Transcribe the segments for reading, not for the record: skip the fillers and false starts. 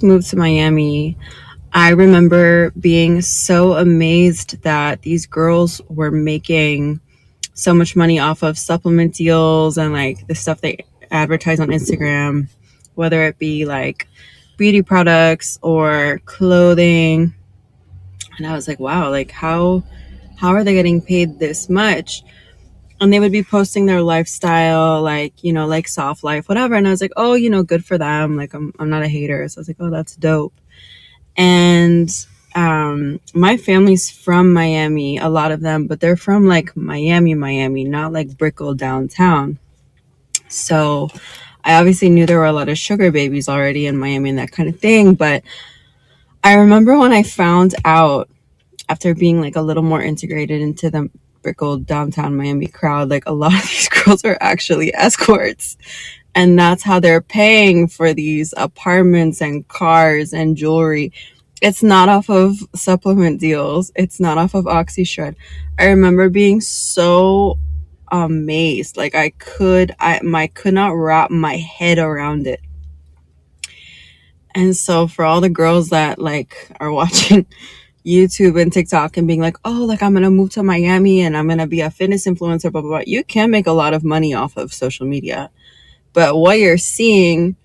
first moved to Miami, I remember being so amazed that these girls were making so much money off of supplement deals and like the stuff they advertise on Instagram, whether it be like beauty products or clothing. And I was like, wow, like how are they getting paid this much? And they would be posting their lifestyle, like, you know, like soft life, whatever. And I was like, oh, you know, good for them. Like, I'm not a hater. So I was like, oh, that's dope. And my family's from Miami, a lot of them, but they're from like Miami, not like Brickell downtown. So I obviously knew there were a lot of sugar babies already in Miami and that kind of thing. But I remember when I found out after being like a little more integrated into the Brickell downtown Miami crowd, like a lot of these girls are actually escorts. And that's how they're paying for these apartments and cars and jewelry. It's not off of supplement deals. It's not off of OxyShred. I remember being so amazed. Like I could not wrap my head around it. And so for all the girls that like are watching YouTube and TikTok and being like, oh, like I'm gonna move to Miami and I'm gonna be a fitness influencer, blah blah blah. You can make a lot of money off of social media. But what you're seeing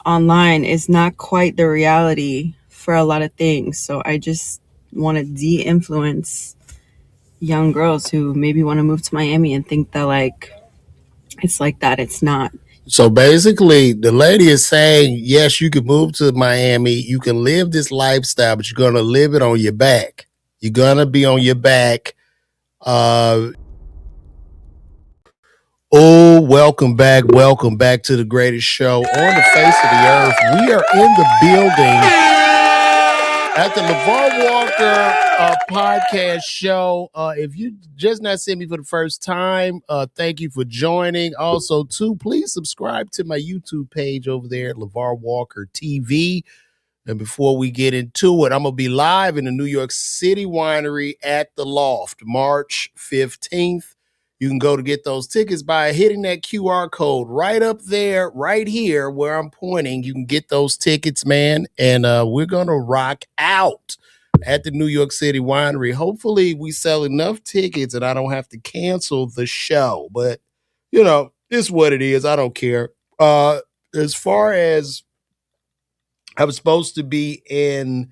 online is not quite the reality for a lot of things. So I just want to de-influence young girls who maybe want to move to Miami and think that like it's like that. It's not. So basically, the lady is saying, yes, you can move to Miami. You can live this lifestyle, but you're going to live it on your back. You're going to be on your back. Welcome back. Welcome back to the greatest show on the face of the earth. We are in the building at the LeVar Walker podcast show. If you just not seen me for the first time, thank you for joining. Also, too, please subscribe to my YouTube page over there at LeVar Walker TV. And before we get into it, I'm going to be live in the New York City winery at the Loft, March 15th. You can go to get those tickets by hitting that QR code right up there, right here where I'm pointing. You can get those tickets, man. And we're going to rock out at the New York City winery. Hopefully we sell enough tickets and I don't have to cancel the show. But, you know, it's what it is. I don't care. As far as I was supposed to be in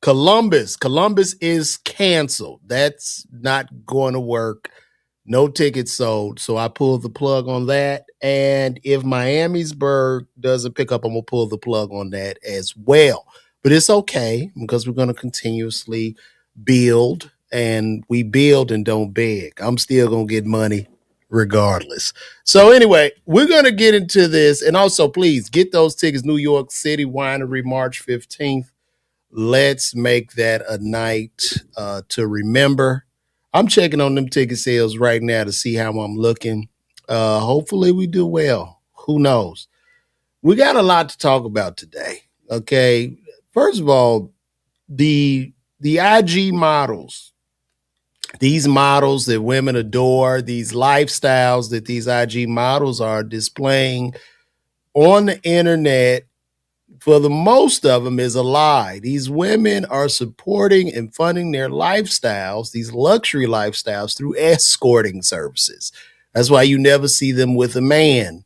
Columbus. Columbus is canceled. That's not going to work. No tickets sold. So I pulled the plug on that. And if Miamisburg doesn't pick up, I'm going to pull the plug on that as well. But it's okay because we're going to continuously build, and we build and don't beg. I'm still going to get money regardless. So anyway, we're going to get into this. And also, please get those tickets. New York City Winery, March 15th. Let's make that a night to remember. I'm checking on them ticket sales right now to see how I'm looking. Hopefully we do well. Who knows? We got a lot to talk about today. Okay. First of all, the IG models, these models that women adore, these lifestyles that these IG models are displaying on the internet, for the most of them, is a lie. These women are supporting and funding their lifestyles, these luxury lifestyles, through escorting services. That's why you never see them with a man,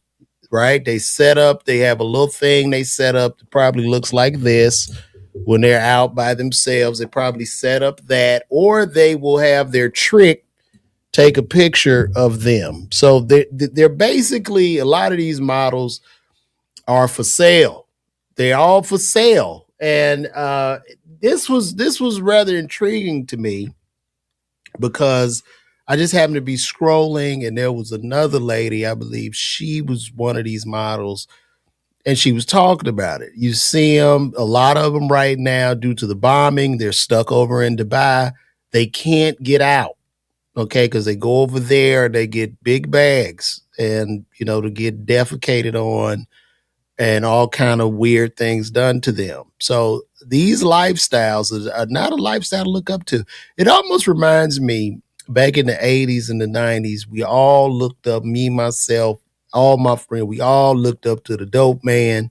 right? They have a little thing they set up that probably looks like this. When they're out by themselves, they probably set up that, or they will have their trick take a picture of them. So they're basically, a lot of these models are for sale. They're all for sale. And this was rather intriguing to me because I just happened to be scrolling and there was another lady, I believe she was one of these models, and she was talking about it. You see them, a lot of them right now, due to the bombing, they're stuck over in Dubai. They can't get out, okay, because they go over there, they get big bags and, you know, to get defecated on and all kind of weird things done to them. So these lifestyles are not a lifestyle to look up to. It almost reminds me, back in the 80s and the 90s, we all looked up, me, myself, all my friends, we all looked up to the dope man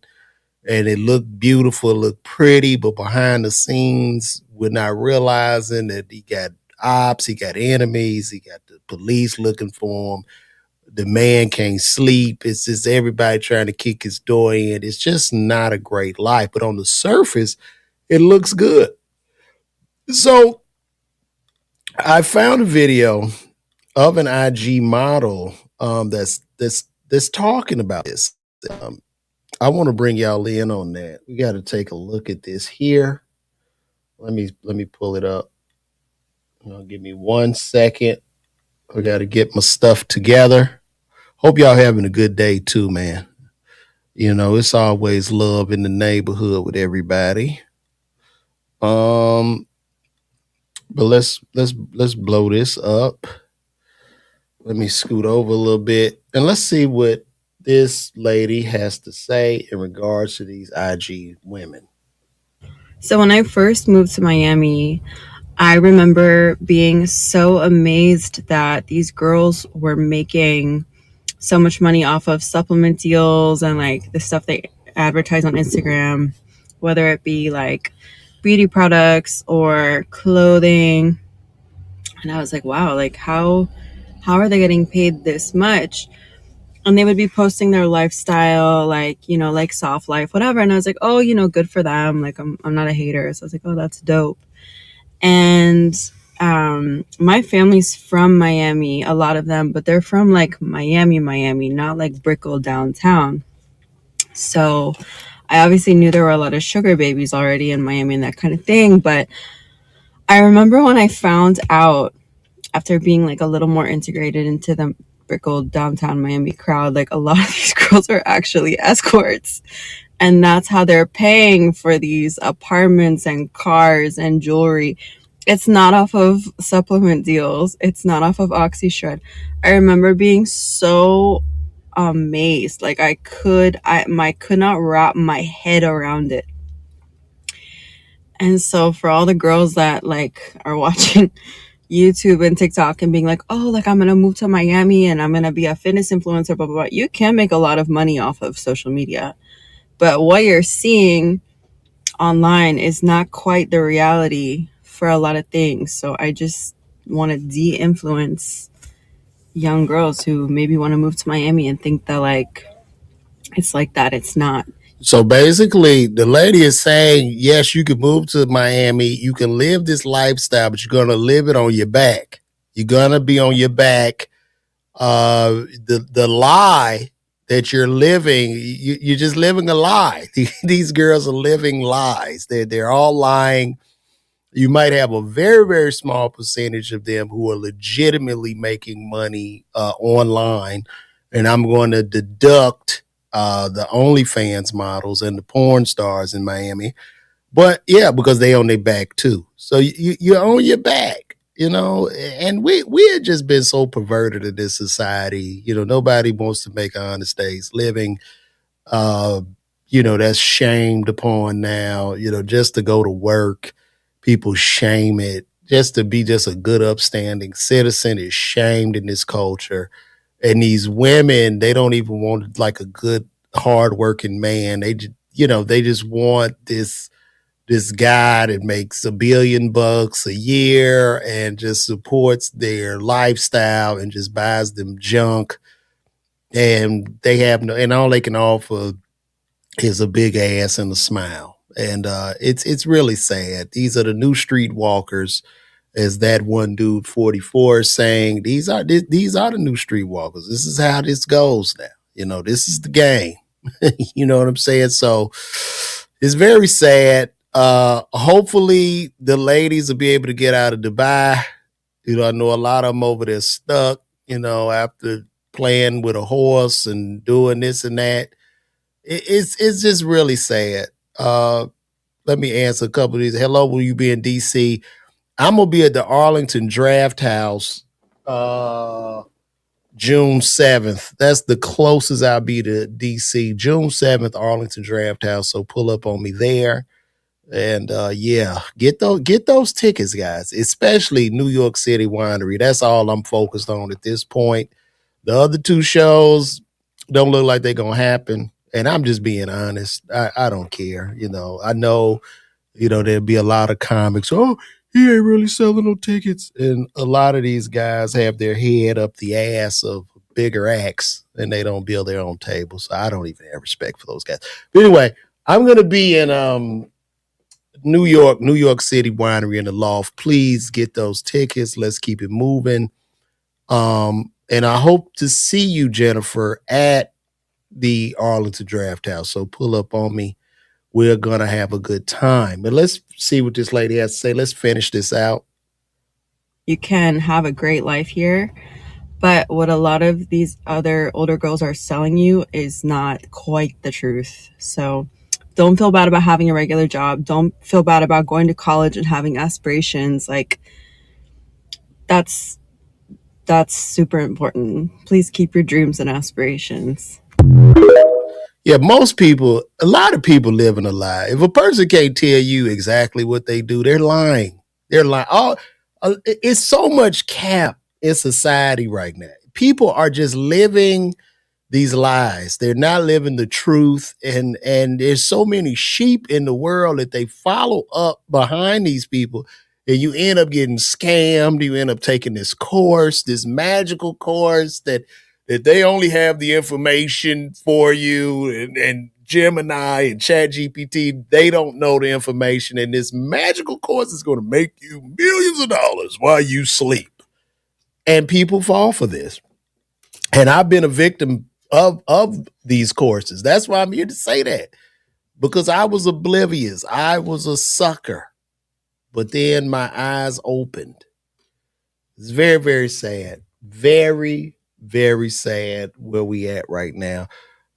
and it looked beautiful, it looked pretty, but behind the scenes, we're not realizing that he got ops, he got enemies, he got the police looking for him. The man can't sleep. It's just everybody trying to kick his door in. It's just not a great life. But on the surface, it looks good. So I found a video of an IG model that's talking about this. Um, I want to bring y'all in on that. We got to take a look at this here. Let me pull it up. Give me 1 second. I got to get my stuff together. Hope y'all having a good day too, man. It's always love in the neighborhood with everybody. Um, but let's blow this up. Let me scoot over a little bit and let's see what this lady has to say in regards to these IG women. So when I first moved to Miami, I remember being so amazed that these girls were making so much money off of supplement deals and like the stuff they advertise on Instagram, whether it be like beauty products or clothing. And I was like, wow, like how are they getting paid this much? And they would be posting their lifestyle, like, like soft life, whatever. And I was like, oh, good for them. Like, I'm not a hater. So I was like, oh, that's dope. And my family's from Miami, a lot of them, but they're from like Miami, not like Brickell downtown. So I obviously knew there were a lot of sugar babies already in Miami and that kind of thing. But I remember when I found out, after being like a little more integrated into the Brickell downtown Miami crowd, like a lot of these girls are actually escorts. And that's how they're paying for these apartments and cars and jewelry. It's not off of supplement deals. It's not off of OxyShred. I remember being so amazed. Like I could not wrap my head around it. And so for all the girls that like are watching YouTube and TikTok and being like, oh, like I'm gonna move to Miami and I'm gonna be a fitness influencer, blah blah blah. You can make a lot of money off of social media. But what you're seeing online is not quite the reality for a lot of things. So I just want to de-influence young girls who maybe want to move to Miami and think that like it's like that. It's not. So basically, the lady is saying, yes, you can move to Miami, you can live this lifestyle, but you're gonna live it on your back. You're gonna be on your back. The lie that you're living, you're just living a lie. These girls are living lies. They're all lying. You might have a very, very small percentage of them who are legitimately making money online. And I'm going to deduct the OnlyFans models and the porn stars in Miami. But yeah, because they on their back too. So you're on your back, and we had just been so perverted in this society. Nobody wants to make honest days living. uh, that's shamed upon now, just to go to work. People shame it. Just to be just a good, upstanding citizen is shamed in this culture. And these women, they don't even want like a good, hardworking man. They just want this guy that makes $1 billion a year and just supports their lifestyle and just buys them junk. And they have no, and all they can offer is a big ass and a smile. And it's really sad. These are the new streetwalkers, as that one dude 44 is saying. These are the new streetwalkers. This is how this goes now. This is the game. You know what I'm saying? So it's very sad. Hopefully the ladies will be able to get out of Dubai. I know a lot of them over there stuck, after playing with a horse and doing this and that. It's just really sad. Let me answer a couple of these. Hello, will you be in DC? I'm gonna be at the Arlington Draft House June 7th. That's the closest I'll be to DC. June 7th, Arlington Draft House. So pull up on me there. And yeah, get those tickets, guys. Especially New York City Winery. That's all I'm focused on at this point. The other two shows don't look like they're gonna happen. And I'm just being honest. I don't care. I know, there'll be a lot of comics. Oh, he ain't really selling no tickets. And a lot of these guys have their head up the ass of bigger acts and they don't build their own table. So I don't even have respect for those guys. But anyway, I'm gonna be in New York City Winery in the Loft. Please get those tickets. Let's keep it moving. And I hope to see you, Jennifer, at the Arlington Draft House. So pull up on me. We're gonna have a good time. But let's see what this lady has to say. Let's finish this out. You can have a great life here, but what a lot of these other older girls are selling you is not quite the truth. So don't feel bad about having a regular job. Don't feel bad about going to college and having aspirations. Like that's super important. Please keep your dreams and aspirations. Yeah, a lot of people living a lie. If a person can't tell you exactly what they do, they're lying. They're lying. It's so much cap in society right now. People are just living these lies. They're not living the truth, and there's so many sheep in the world that they follow up behind these people, and you end up getting scammed. You end up taking this course, this magical course that they only have the information for you, and Gemini and Chat GPT, they don't know the information, and this magical course is going to make you millions of dollars while you sleep. And people fall for this. And I've been a victim of these courses. That's why I'm here to say that, because I was oblivious. I was a sucker. But then my eyes opened. It's very, very sad. Very, very sad where we at right now.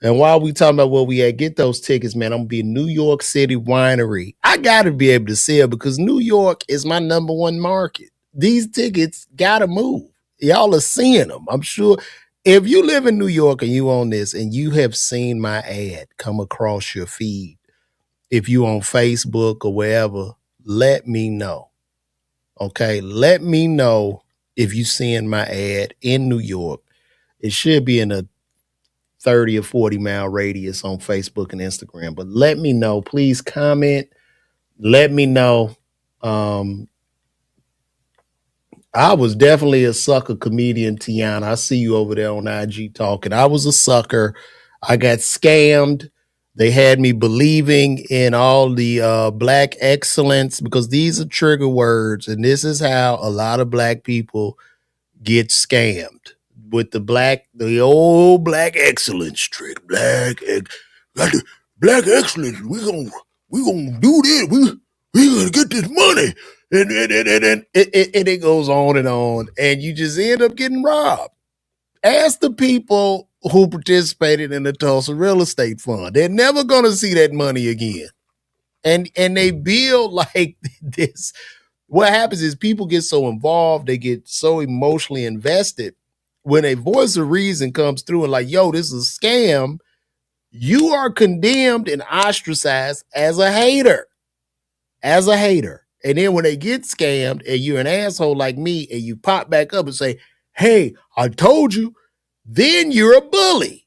And while we talking about where we at, get those tickets, man. I'm gonna be in New York City Winery. I gotta be able to sell because New York is my number one market. These tickets gotta move. Y'all are seeing them. I'm sure if you live in New York and you own this and you have seen my ad come across your feed, if you on Facebook or wherever, let me know. Okay, let me know if you seeing my ad in New York. It should be in a 30 or 40-mile radius on Facebook and Instagram. But let me know. Please comment. Let me know. I was definitely a sucker comedian, Tiana. I see you over there on IG talking. I was a sucker. I got scammed. They had me believing in all the black excellence because these are trigger words. And this is how a lot of black people get scammed with the old black excellence trick. Black excellence. We gonna do this. We gonna get this money, and it goes on, and you just end up getting robbed. Ask the people who participated in the Tulsa real estate fund. They're never gonna see that money again, and they build like this. What happens is people get so involved, they get so emotionally invested. When a voice of reason comes through and like, yo, this is a scam, you are condemned and ostracized as a hater. As a hater. And then when they get scammed and you're an asshole like me and you pop back up and say, hey, I told you, then you're a bully.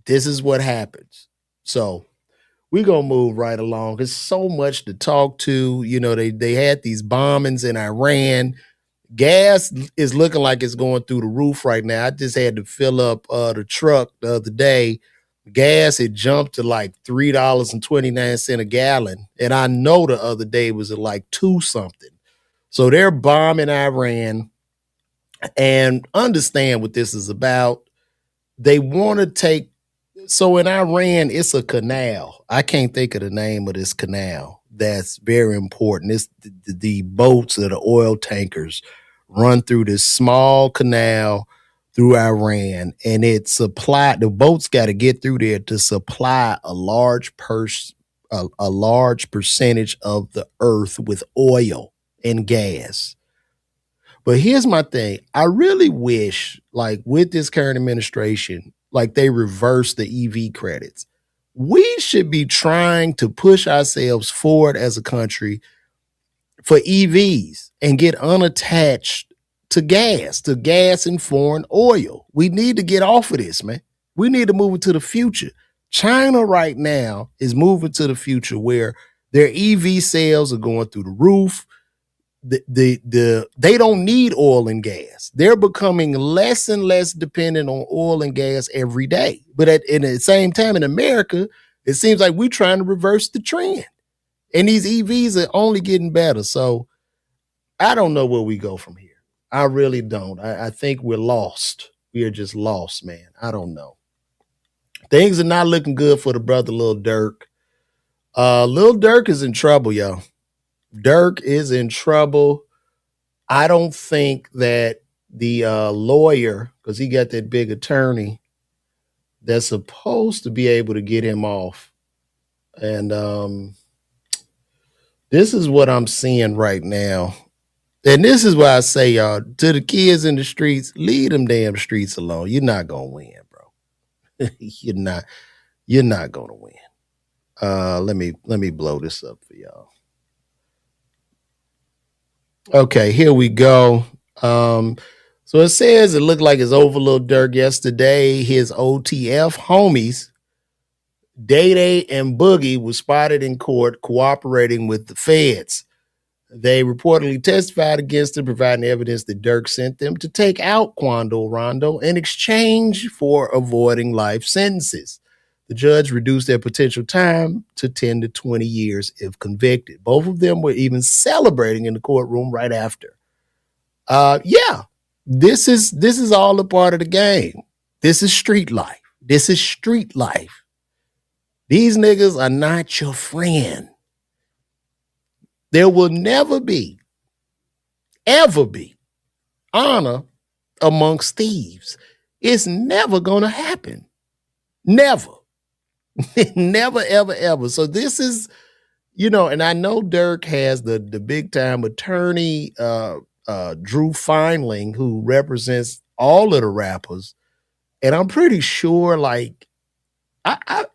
This is what happens. So we're gonna move right along. There's so much to talk to. They had these bombings in Iran. Gas is looking like it's going through the roof right now. I just had to fill up the truck the other day. Gas had jumped to like $3.29 a gallon, and I know the other day it was at like two something. So they're bombing Iran, and understand what this is about. They want to take. So in Iran, it's a canal. I can't think of the name of this canal. That's very important. It's the boats or the oil tankers run through this small canal through Iran, and the boats got to get through there to supply a large percentage of the earth with oil and gas. But here's my thing. I really wish, like with this current administration, like they reverse the EV credits. We should be trying to push ourselves forward as a country for EVs and get unattached to gas and foreign oil. We need to get off of this, man. We need to move into the future. China right now is moving to the future where their EV sales are going through the roof. They don't need oil and gas. They're becoming less and less dependent on oil and gas every day. But at the same time, in America, it seems like we're trying to reverse the trend. And these EVs are only getting better. So I don't know where we go from here. I really don't. I think we're lost. We are just lost, man. I don't know. Things are not looking good for the brother Lil Durk. Lil Durk is in trouble, yo. Durk is in trouble. I don't think that the lawyer, because he got that big attorney, that's supposed to be able to get him off. And this is what I'm seeing right now. And this is why I say, y'all, to the kids in the streets, leave them damn streets alone. You're not gonna win, bro. You're not gonna win. Let me blow this up for y'all. Okay, here we go. So it says it looked like it's over Lil Durk yesterday. His OTF homies, Day Day and Boogie, was spotted in court cooperating with the feds. They reportedly testified against him, providing evidence that Durk sent them to take out Quando Rondo in exchange for avoiding life sentences. The judge reduced their potential time to 10 to 20 years if convicted. Both of them were even celebrating in the courtroom right after. Yeah, this is all a part of the game. This is street life. This is street life. These niggas are not your friend. There will never be, ever be honor amongst thieves. It's never gonna happen. Never. Never, ever, ever. So this is, and I know Durk has the big time attorney, Drew Feinling, who represents all of the rappers. And I'm pretty sure, like, I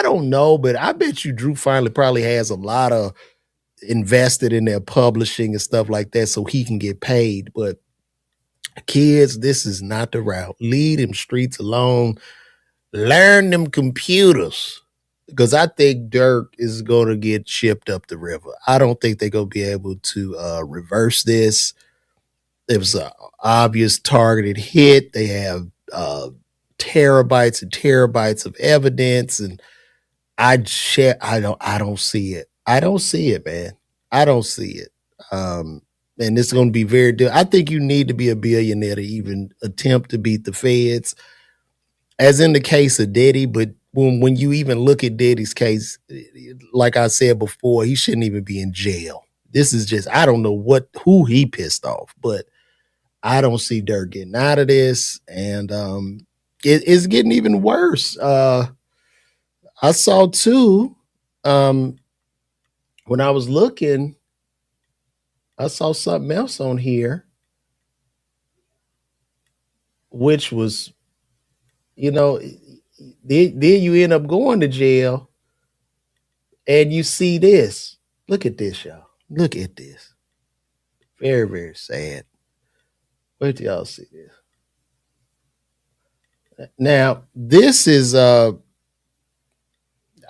don't know, but I bet you Drew Feinling probably has a lot of invested in their publishing and stuff like that so he can get paid. But kids, this is not the route. Leave them streets alone. Learn them computers. Because I think Durk is going to get shipped up the river. I don't think they're going to be able to reverse this. It was an obvious targeted hit. They have terabytes and terabytes of evidence, and I don't see it. I don't see it, man. I don't see it. And it's going to be very I think you need to be a billionaire to even attempt to beat the feds, as in the case of Diddy. But when you even look at Diddy's case, like I said before, he shouldn't even be in jail. This is just, I don't know who he pissed off, but I don't see Durk getting out of this. And it's getting even worse. I saw too, when I was looking, I saw something else on here, which was, then you end up going to jail and you see this. Look at this, y'all. Look at this. Very, very sad. Wait till y'all see this. Now, this is I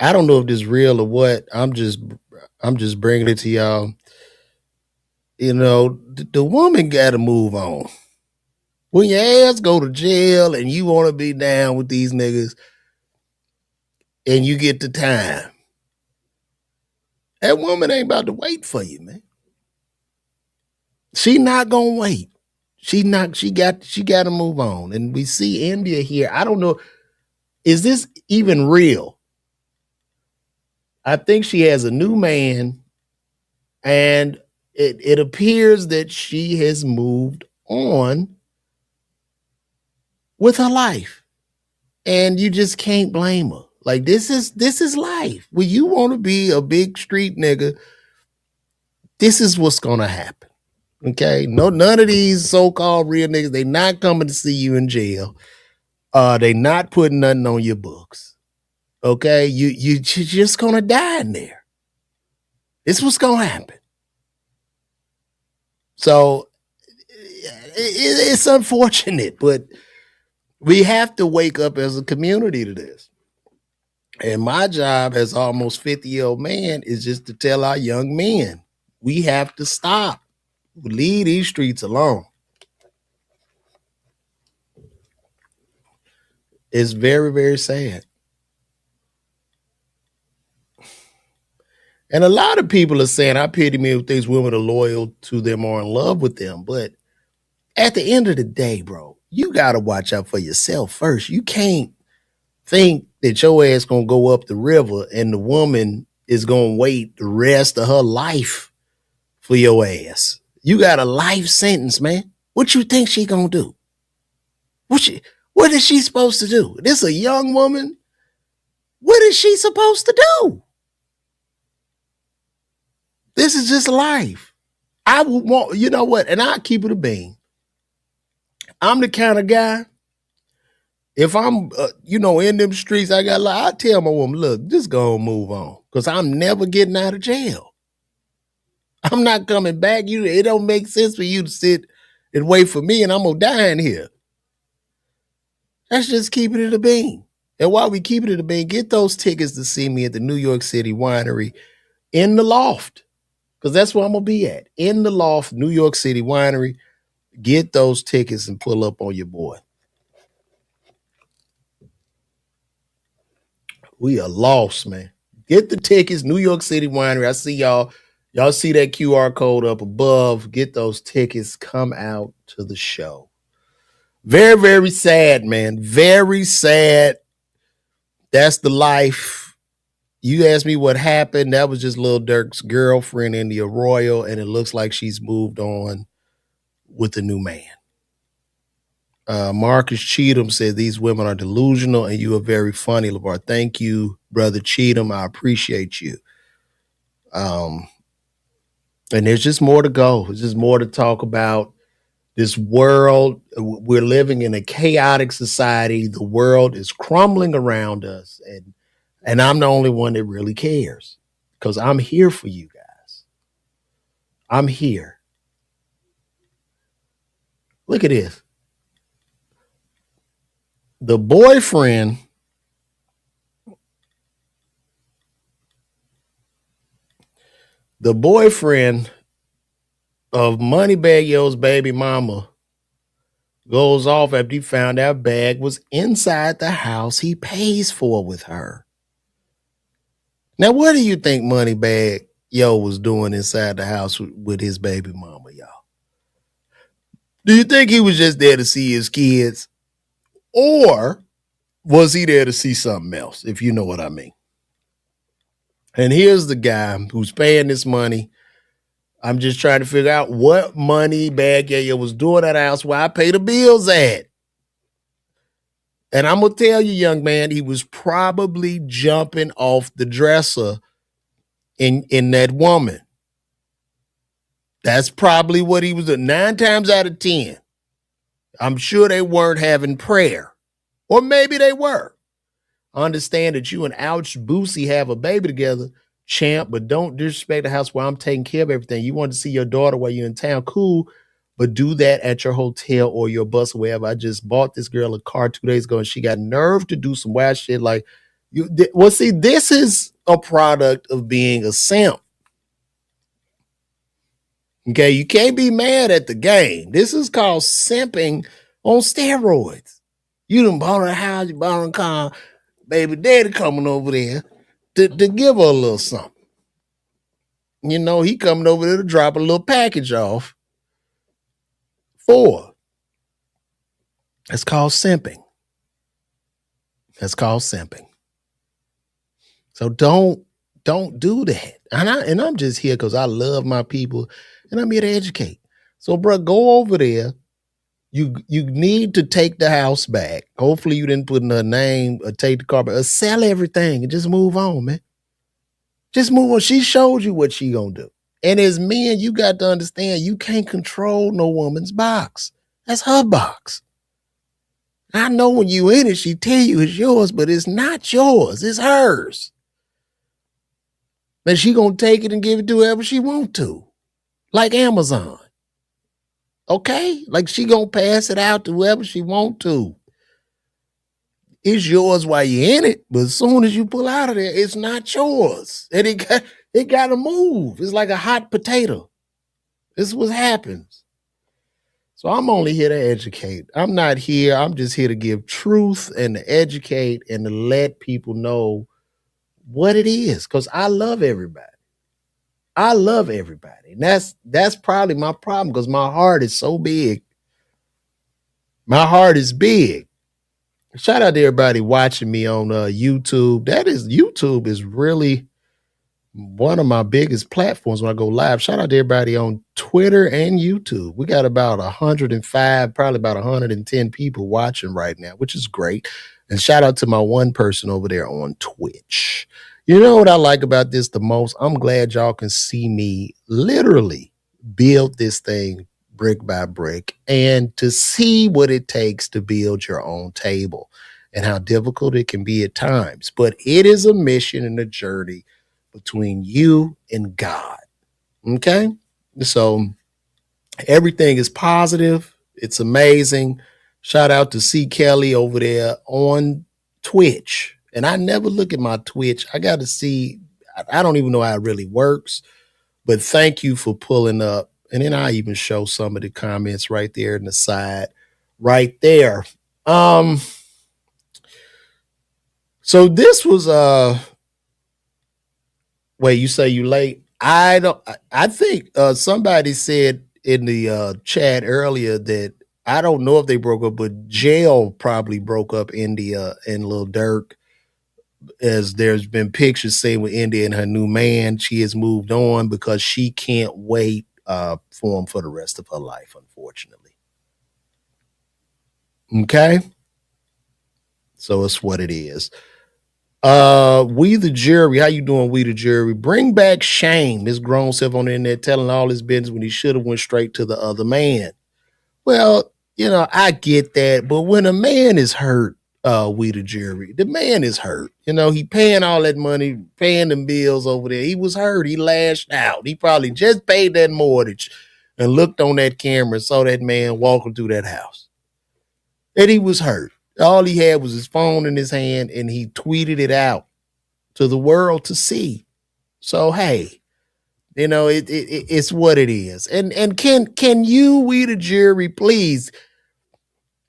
don't know if this is real or what. I'm just bringing it to y'all. The woman got to move on. When your ass go to jail and you want to be down with these niggas and you get the time, that woman ain't about to wait for you, man. She not gonna wait. She got to move on. And we see India here. I don't know. Is this even real? I think she has a new man, and it appears that she has moved on with her life. And you just can't blame her. Like, this is life. When you want to be a big street nigga, this is what's gonna happen. Okay? None of these so-called real niggas, they not coming to see you in jail. They not putting nothing on your books. Okay? You're just gonna die in there. This is what's gonna happen. So it's unfortunate, but we have to wake up as a community to this. And my job as almost 50-year-old man is just to tell our young men, we have to stop. Leave these streets alone. It's very, very sad. And a lot of people are saying, I pity me if these women are loyal to them or in love with them. But at the end of the day, bro, you got to watch out for yourself first. You can't think that your ass going to go up the river and the woman is going to wait the rest of her life for your ass. You got a life sentence, man. What you think she going to do? What is she supposed to do? This a young woman? What is she supposed to do? This is just life. I would want, you know what? And I keep it a bean. I'm the kind of guy, if I'm, in them streets, I tell my woman, look, just go and move on. Because I'm never getting out of jail. I'm not coming back. It don't make sense for you to sit and wait for me and I'm going to die in here. That's just keeping it a bean. And while we keep it a bean, get those tickets to see me at the New York City Winery in the Loft. Because that's where I'm going to be at. In the Loft, New York City Winery. Get those tickets and pull up on your boy. We are lost, man. Get the tickets, New York City Winery. I see y'all. Y'all see that QR code up above. Get those tickets. Come out to the show. Very, very sad, man. Very sad. That's the life. You asked me what happened. That was just Lil Durk's girlfriend, India Royal, and it looks like she's moved on with a new man. Marcus Cheatham said these women are delusional and you are very funny, LeVar. Thank you, brother Cheatham. I appreciate you. And there's just more to go. There's just more to talk about. This world, we're living in a chaotic society. The world is crumbling around us. And I'm the only one that really cares because I'm here for you guys. I'm here. Look at this. The boyfriend of Moneybag Yo's baby mama goes off after he found out bag was inside the house he pays for with her. Now, what do you think Moneybag Yo was doing inside the house with his baby mama, y'all? Do you think he was just there to see his kids? Or was he there to see something else, if you know what I mean? And here's the guy who's paying this money. I'm just trying to figure out what Moneybag Yo was doing at the house where I pay the bills at. And I'm going to tell you, young man, he was probably jumping off the dresser in that woman. That's probably what he was doing. 9 times out of 10, I'm sure they weren't having prayer. Or maybe they were. Understand that you and Ouch Boosie have a baby together, champ, but don't disrespect the house where I'm taking care of everything. You want to see your daughter while you're in town, cool, but do that at your hotel or your bus or wherever. I just bought this girl a car 2 days ago and she got nerve to do some wild shit like, well, see, this is a product of being a simp. Okay, you can't be mad at the game. This is called simping on steroids. You done bought a house, you bought a car, baby daddy coming over there to give her a little something. You know, he coming over there to drop a little package off for her. That's called simping. That's called simping. So don't do that. And I'm just here because I love my people and I'm here to educate. So, bro, go over there. You need to take the house back. Hopefully you didn't put in her name or take the car, but sell everything and just move on, man. Just move on. She showed you what she gonna do. And as men, you got to understand you can't control no woman's box. That's her box. I know when you in it, she tell you it's yours, but it's not yours. It's hers. And she gonna take it and give it to whoever she want to. Like Amazon. Okay? Like she gonna pass it out to whoever she want to. it's yours while you're in it, but as soon as you pull out of there, it's not yours. And it gotta move. It's like a hot potato. This is what happens. So I'm only here to educate. I'm not here. I'm just here to give truth and to educate and to let people know what it is. Because I love everybody. I love everybody. And that's probably my problem because my heart is so big. My heart is big. Shout out to everybody watching me on YouTube. YouTube is really one of my biggest platforms when I go live. Shout out to everybody on Twitter and YouTube. We got about 105, probably about 110 people watching right now, which is great. And shout out to my one person over there on Twitch. You know what I like about this the most? I'm glad y'all can see me literally build this thing brick by brick and to see what it takes to build your own table and how difficult it can be at times. But it is a mission and a journey between you and God. Okay? So everything is positive. It's amazing. Shout out to C. Kelly over there on Twitch. And I never look at my Twitch. I got to see, I don't even know how it really works, but thank you for pulling up. And then I even show some of the comments right there in the side, right there. So this was wait, you say you late? I think somebody said in the chat earlier that I don't know if they broke up, but Jail probably broke up India and Lil Durk, as there's been pictures saying with India and her new man, she has moved on because she can't wait for him for the rest of her life, unfortunately. Okay? So it's what it is. We the Jury, how you doing, We the Jury? Bring back shame. This grown self on the internet telling all his business when he should have went straight to the other man. Well, I get that, but when a man is hurt, We the Jury, the man is hurt. He paying all that money, paying them bills over there. He was hurt. He lashed out. He probably just paid that mortgage and looked on that camera and saw that man walking through that house. And he was hurt. All he had was his phone in his hand, and he tweeted it out to the world to see. So hey, it's what it is. And can you, We the Jury, please,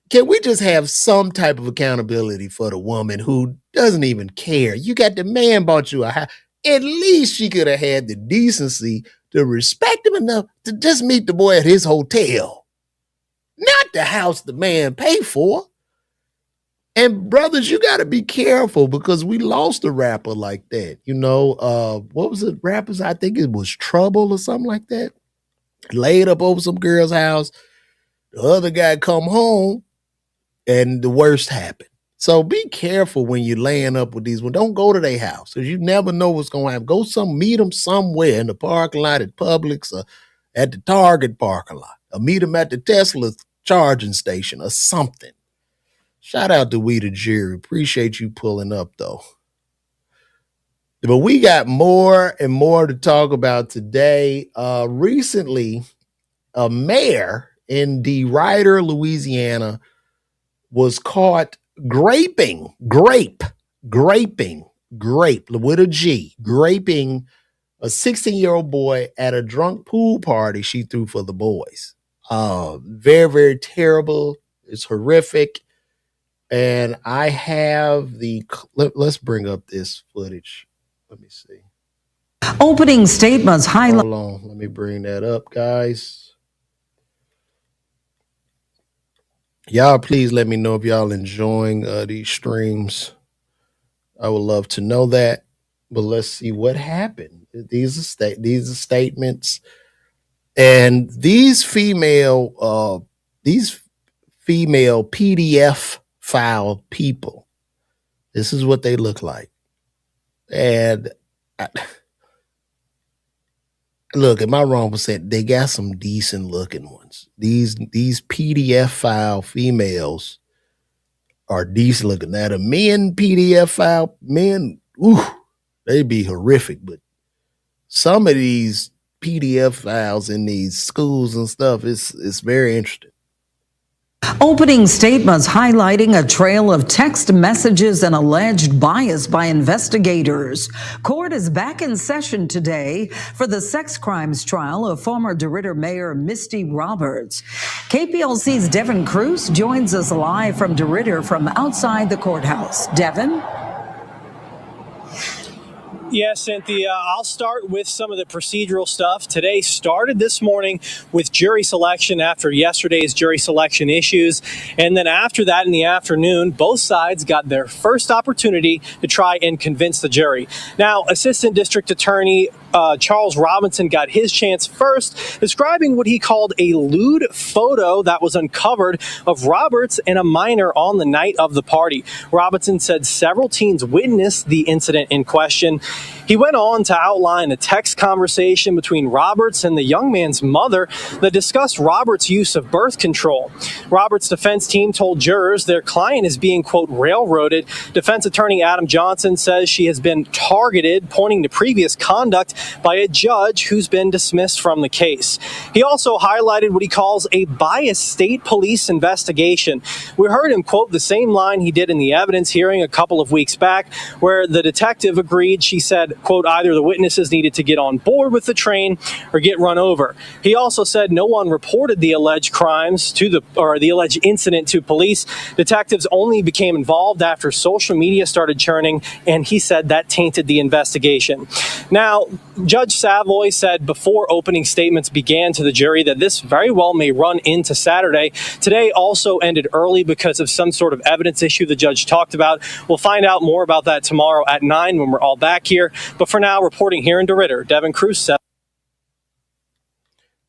can we just have some type of accountability for the woman who doesn't even care? You got the man bought you a house. At least she could have had the decency to respect him enough to just meet the boy at his hotel, not the house the man paid for. And brothers, you got to be careful because we lost a rapper like that. What was it? Rappers, I think it was Trouble or something like that. Laid up over some girl's house. The other guy come home and the worst happened. So be careful when you're laying up with these ones. Don't go to their house because you never know what's going to happen. Go meet them somewhere in the parking lot at Publix or at the Target parking lot, or meet them at the Tesla charging station or something. Shout out to We the Jury. Appreciate you pulling up, though. But we got more and more to talk about today. Recently, a mayor in DeRidder, Louisiana, was caught graping with a G, graping a 16-year-old boy at a drunk pool party she threw for the boys. Very, very terrible. It's horrific. And I have let's bring up this footage. Let me see. Opening statements highlight. Hold on. Let me bring that up, guys. Y'all, please let me know if y'all enjoying these streams. I would love to know that. But let's see what happened. These are statements. And these female PDF file people, this is what they look like. And look, am I wrong for saying they got some decent looking ones? These PDF file females are decent looking. Now the men PDF file men, they'd be horrific. But some of these PDF files in these schools and stuff, it's very interesting. Opening statements highlighting a trail of text messages and alleged bias by investigators. Court is back in session today for the sex crimes trial of former DeRidder Mayor Misty Roberts. KPLC's Devin Cruz joins us live from DeRidder from outside the courthouse. Devin? Yeah, Cynthia, I'll start with some of the procedural stuff. Today started this morning with jury selection after yesterday's jury selection issues. And then after that in the afternoon, both sides got their first opportunity to try and convince the jury. Now, Assistant District Attorney Charles Robinson got his chance first, describing what he called a lewd photo that was uncovered of Roberts and a minor on the night of the party. Robinson said several teens witnessed the incident in question. He went on to outline a text conversation between Roberts and the young man's mother that discussed Roberts' use of birth control. Roberts' defense team told jurors their client is being, quote, railroaded. Defense attorney Adam Johnson says she has been targeted, pointing to previous conduct by a judge who's been dismissed from the case. He also highlighted what he calls a biased state police investigation. We heard him quote the same line he did in the evidence hearing a couple of weeks back, where the detective agreed. She said, quote, either the witnesses needed to get on board with the train or get run over. He also said no one reported the alleged crimes to the alleged incident to police. Detectives only became involved after social media started churning, and he said that tainted the investigation. Now, Judge Savoy said before opening statements began to the jury that this very well may run into Saturday. Today also ended early because of some sort of evidence issue the judge talked about. We'll find out more about that tomorrow at 9 when we're all back here. But for now, reporting here in DeRidder, Devin Cruz.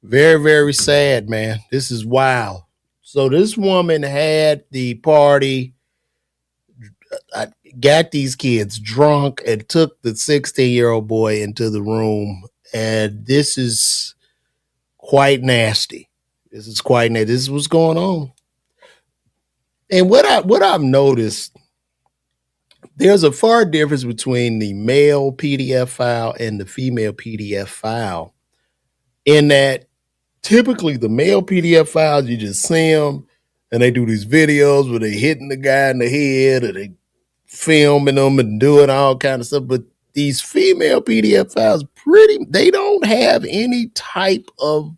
Very, very sad, man. This is wild. So this woman had the party, got these kids drunk, and took the 16-year-old boy into the room. And this is quite nasty. This is what's going on. And what I've noticed, there's a far difference between the male PDF file and the female PDF file, in that typically the male PDF files, you just see them and they do these videos where they hitting the guy in the head or they filming them and doing all kind of stuff. But these female PDF files, they don't have any type of,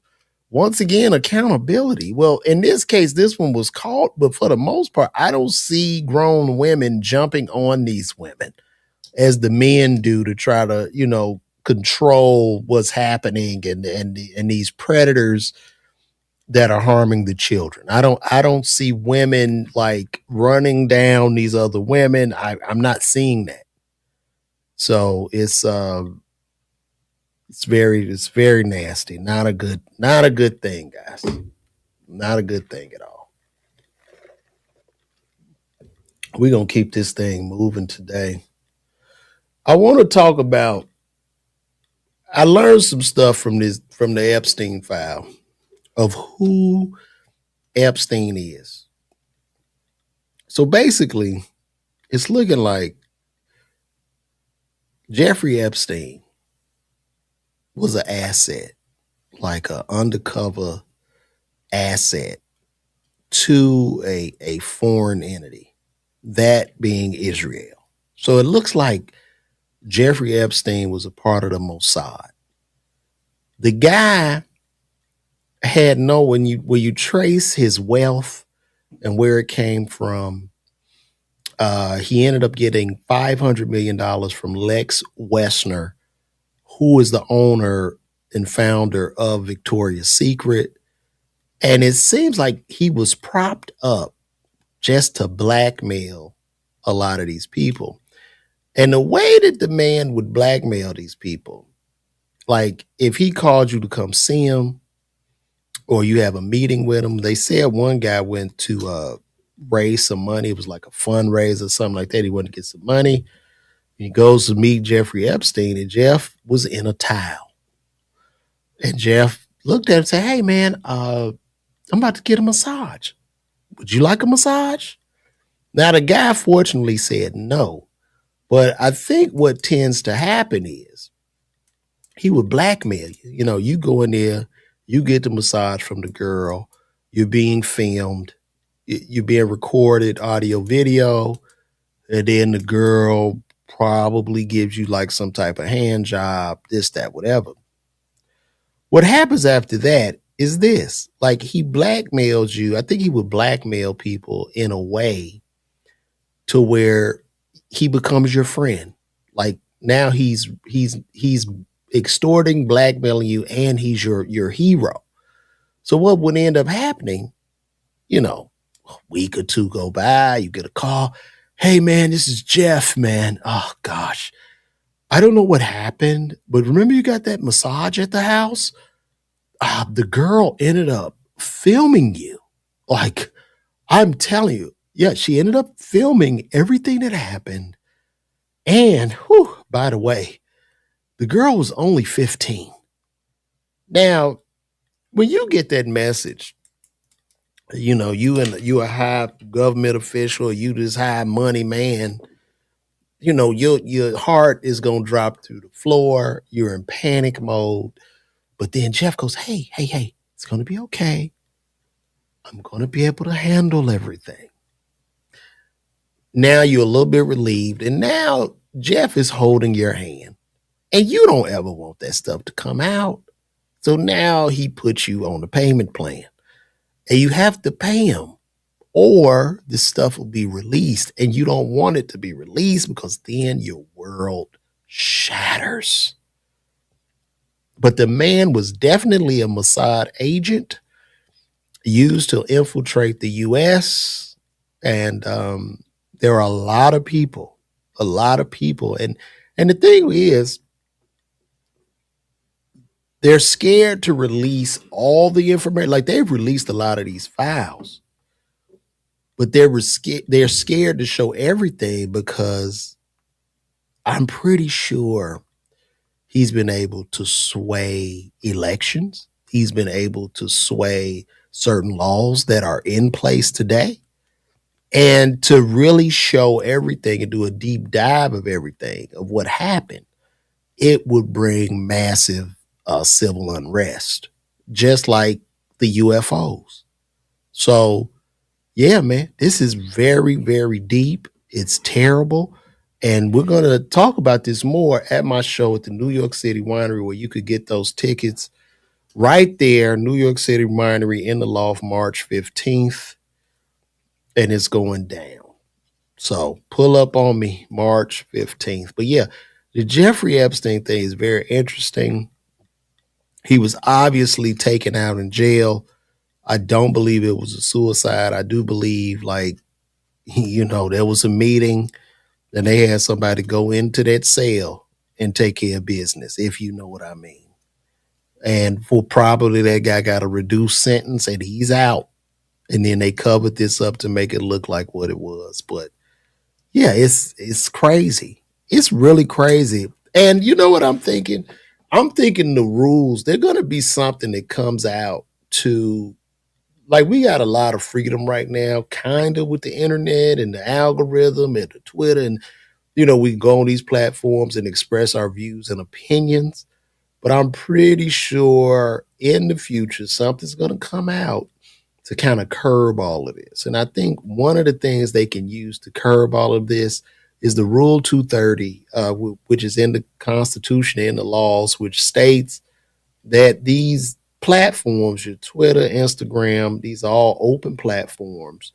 once again, accountability. Well, in this case, this one was caught, but for the most part, I don't see grown women jumping on these women as the men do to try to, control what's happening and these predators that are harming the children. I don't see women like running down these other women. I'm not seeing that. So it's very nasty. Not a good thing, guys. Not a good thing at all. We're gonna keep this thing moving today. I want to talk about, I learned some stuff from the Epstein file of who Epstein is. So basically, it's looking like Jeffrey Epstein was an asset, like an undercover asset to a foreign entity, that being Israel. So it looks like Jeffrey Epstein was a part of the Mossad. The guy had when you trace his wealth and where it came from, he ended up getting $500 million from Lex Wessner, who is the owner and founder of Victoria's Secret. And it seems like he was propped up just to blackmail a lot of these people. And the way that the man would blackmail these people, like if he called you to come see him or you have a meeting with him, they said one guy went to raise some money. It was like a fundraiser or something like that. He wanted to get some money. He goes to meet Jeffrey Epstein, and Jeff was in a towel. And Jeff looked at him and said, hey, man, I'm about to get a massage. Would you like a massage? Now, the guy fortunately said no. But I think what tends to happen is he would blackmail you. You know, you go in there, you get the massage from the girl, you're being filmed, you're being recorded, audio, video, and then the girl probably gives you like some type of hand job, this, that, whatever. What happens after that is this: like he blackmails you. I think he would blackmail people in a way to where he becomes your friend. Like now he's extorting, blackmailing you, and he's your hero. So what would end up happening, a week or two go by, you get a call. Hey man, this is Jeff, man. Oh gosh. I don't know what happened, but remember you got that massage at the house? The girl ended up filming you. Like, I'm telling you, yeah, she ended up filming everything that happened. And, whew, by the way, the girl was only 15. Now, when you get that message, you a high government official, you this high money man, your heart is gonna drop through the floor. You're in panic mode. But then Jeff goes, hey, it's gonna be okay. I'm gonna be able to handle everything. Now you're a little bit relieved, and now Jeff is holding your hand. And you don't ever want that stuff to come out. So now he puts you on the payment plan. And you have to pay him, or this stuff will be released. And you don't want it to be released because then your world shatters. But the man was definitely a Mossad agent used to infiltrate the US. And there are a lot of people. And the thing is, they're scared to release all the information. Like they've released a lot of these files, but they're scared to show everything because I'm pretty sure he's been able to sway elections. He's been able to sway certain laws that are in place today. And to really show everything and do a deep dive of everything, of what happened, it would bring massive civil unrest, just like the UFOs. So, yeah, man, this is very, very deep. It's terrible. And we're going to talk about this more at my show at the New York City Winery, where you could get those tickets right there, New York City Winery in the Loft, March 15th. And it's going down. So pull up on me March 15th. But yeah, the Jeffrey Epstein thing is very interesting. He was obviously taken out in jail. I don't believe it was a suicide. I do believe, like, there was a meeting and they had somebody go into that cell and take care of business, if you know what I mean. And for probably that guy got a reduced sentence and he's out. And then they covered this up to make it look like what it was. But yeah, it's crazy. It's really crazy. And you know what I'm thinking? I'm thinking the rules, they're going to be something that comes out to, like, we got a lot of freedom right now, kind of with the internet and the algorithm and the Twitter. And, we can go on these platforms and express our views and opinions. But I'm pretty sure in the future, something's going to come out to kind of curb all of this. And I think one of the things they can use to curb all of this is the Rule 230, which is in the Constitution and the laws, which states that these platforms, your Twitter, Instagram, these are all open platforms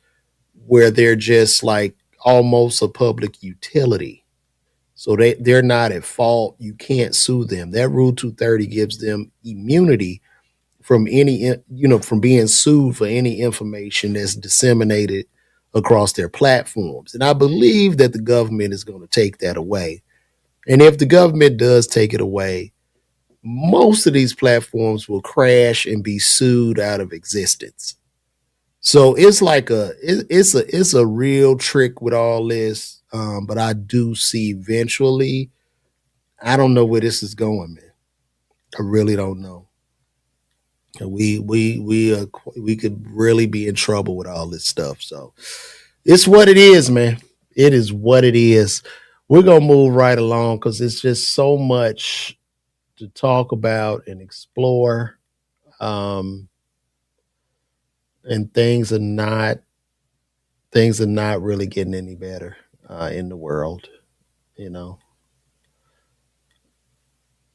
where they're just like almost a public utility. So they're not at fault. You can't sue them. That Rule 230 gives them immunity from from being sued for any information that's disseminated across their platforms. And I believe that the government is going to take that away. And if the government does take it away, most of these platforms will crash and be sued out of existence. So it's like it's a real trick with all this. But I do see eventually, I don't know where this is going, man. I really don't know. We could really be in trouble with all this stuff. So it's what it is, man. It is what it is. We're gonna move right along because it's just so much to talk about and explore. And things are not things are not really getting any better in the world, you know.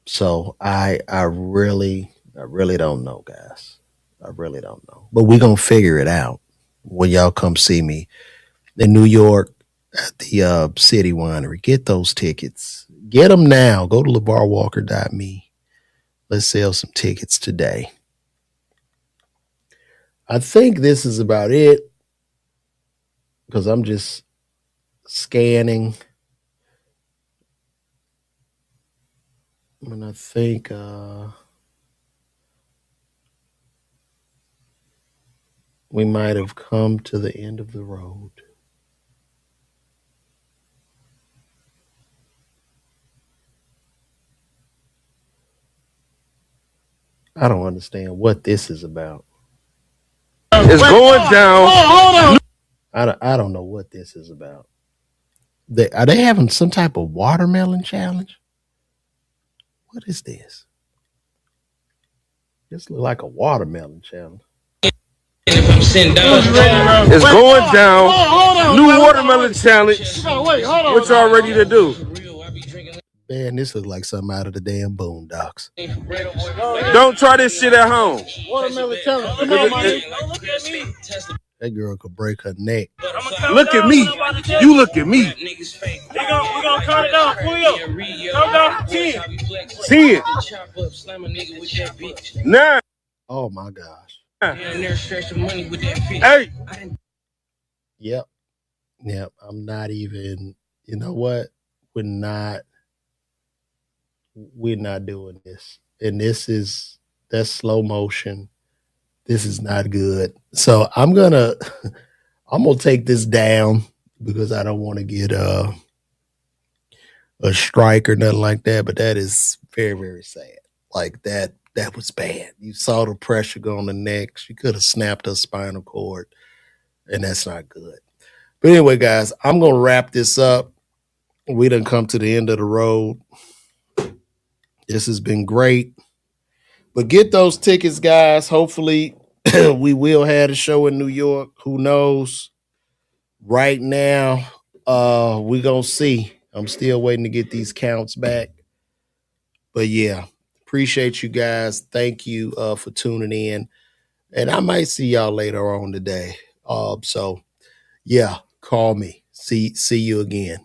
So I really don't know, guys. I really don't know. But we're gonna figure it out when y'all come see me in New York at the City Winery. Get those tickets. Get them now. Go to LeVarWalker.me. Let's sell some tickets today. I think this is about it because I'm just scanning. And I think we might have come to the end of the road. I don't understand what this is about. It's going down. Hold on. I don't know what this is about. Are they having some type of watermelon challenge? What is this? This looks like a watermelon challenge. It's going down. New watermelon challenge. What y'all ready to do? Man, this looks like something out of the damn Boondocks. Don't try this shit at home. Watermelon challenge. Come on, man. That girl could break her neck. Look at me. You look at me. We're gonna count it down. Pull up. Count down to 10. 10. 9. Oh my gosh. 8. Yep. I'm not even, you know what? We're not doing this. And that's slow motion. This is not good. So I'm gonna take this down because I don't want to get a strike or nothing like that. But that is very, very sad. Like that was bad. You saw the pressure go on the neck. She could have snapped her spinal cord, and that's not good. But anyway, guys, I'm gonna wrap this up. We done come to the end of the road. This has been great. But get those tickets, guys. Hopefully, we will have a show in New York. Who knows? Right now, we're going to see. I'm still waiting to get these counts back. But yeah, appreciate you guys. Thank you for tuning in. And I might see y'all later on today. So yeah, call me. See you again.